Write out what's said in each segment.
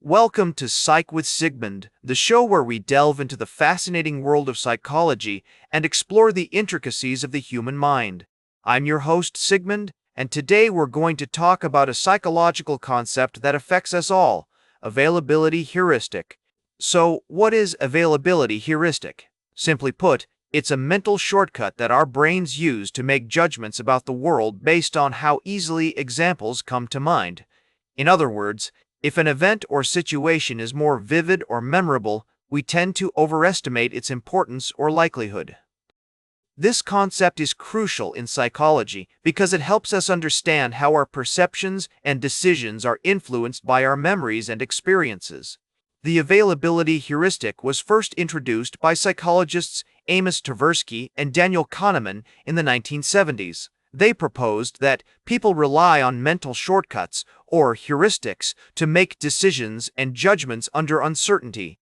Welcome to Psych with Sigmund, the show where we delve into the fascinating world of psychology and explore the intricacies of the human mind. I'm your host, Sigmund, and today we're going to talk about a psychological concept that affects us all, availability heuristic. So, what is availability heuristic? Simply put, it's a mental shortcut that our brains use to make judgments about the world based on how easily examples come to mind. In other words, if an event or situation is more vivid or memorable, we tend to overestimate its importance or likelihood. This concept is crucial in psychology because it helps us understand how our perceptions and decisions are influenced by our memories and experiences. The availability heuristic was first introduced by psychologists Amos Tversky and Daniel Kahneman in the 1970s. They proposed that people rely on mental shortcuts, or heuristics, to make decisions and judgments under uncertainty.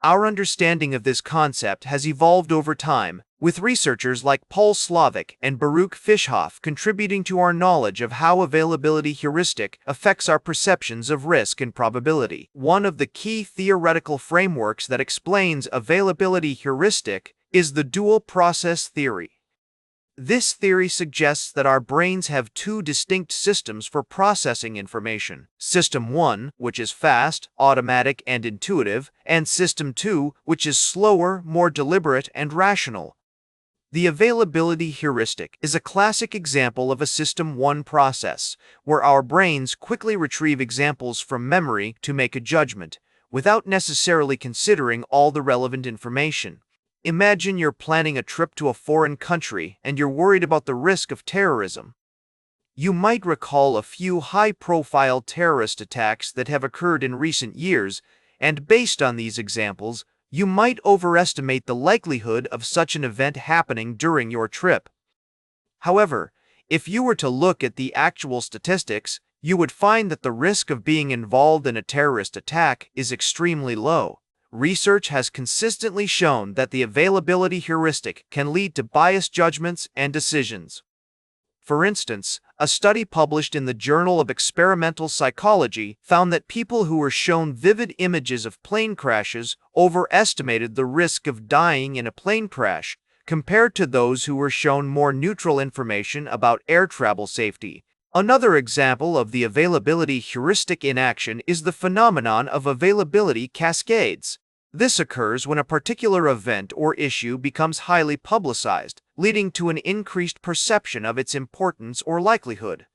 Our understanding of this concept has evolved over time, with researchers like Paul Slovic and Baruch Fischhoff contributing to our knowledge of how availability heuristic affects our perceptions of risk and probability. One of the key theoretical frameworks that explains availability heuristic is the dual process theory. This theory suggests that our brains have two distinct systems for processing information. System 1, which is fast, automatic, and intuitive, and System 2, which is slower, more deliberate, and rational. The availability heuristic is a classic example of a System 1 process, where our brains quickly retrieve examples from memory to make a judgment, without necessarily considering all the relevant information. Imagine you're planning a trip to a foreign country and you're worried about the risk of terrorism. You might recall a few high-profile terrorist attacks that have occurred in recent years, and based on these examples, you might overestimate the likelihood of such an event happening during your trip. However, if you were to look at the actual statistics, you would find that the risk of being involved in a terrorist attack is extremely low. Research has consistently shown that the availability heuristic can lead to biased judgments and decisions. For instance, a study published in the Journal of Experimental Psychology found that people who were shown vivid images of plane crashes overestimated the risk of dying in a plane crash, compared to those who were shown more neutral information about air travel safety. Another example of the availability heuristic in action is the phenomenon of availability cascades. This occurs when a particular event or issue becomes highly publicized, leading to an increased perception of its importance or likelihood.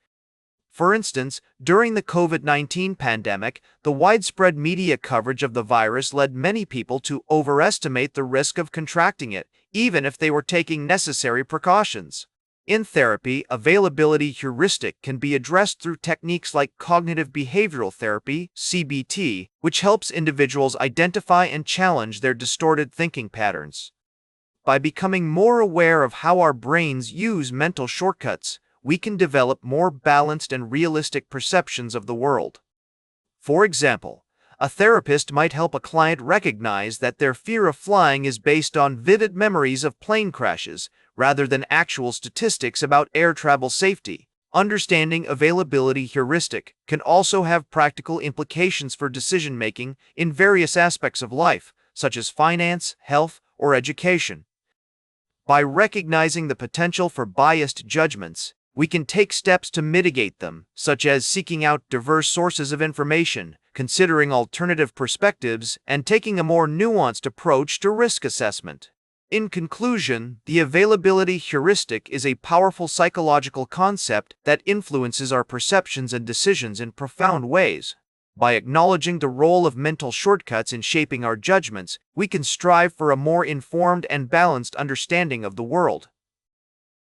For instance, during the COVID-19 pandemic, the widespread media coverage of the virus led many people to overestimate the risk of contracting it, even if they were taking necessary precautions. In therapy, availability heuristic can be addressed through techniques like cognitive behavioral therapy, CBT, which helps individuals identify and challenge their distorted thinking patterns. By becoming more aware of how our brains use mental shortcuts, we can develop more balanced and realistic perceptions of the world. For example, a therapist might help a client recognize that their fear of flying is based on vivid memories of plane crashes, rather than actual statistics about air travel safety. Understanding availability heuristic can also have practical implications for decision-making in various aspects of life, such as finance, health, or education. By recognizing the potential for biased judgments, we can take steps to mitigate them, such as seeking out diverse sources of information, considering alternative perspectives, and taking a more nuanced approach to risk assessment. In conclusion, the availability heuristic is a powerful psychological concept that influences our perceptions and decisions in profound ways. By acknowledging the role of mental shortcuts in shaping our judgments, we can strive for a more informed and balanced understanding of the world.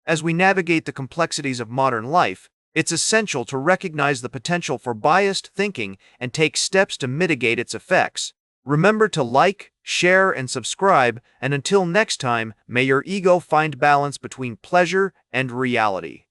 As we navigate the complexities of modern life, it's essential to recognize the potential for biased thinking and take steps to mitigate its effects. Remember to like, share, and subscribe, and until next time, may your ego find balance between pleasure and reality.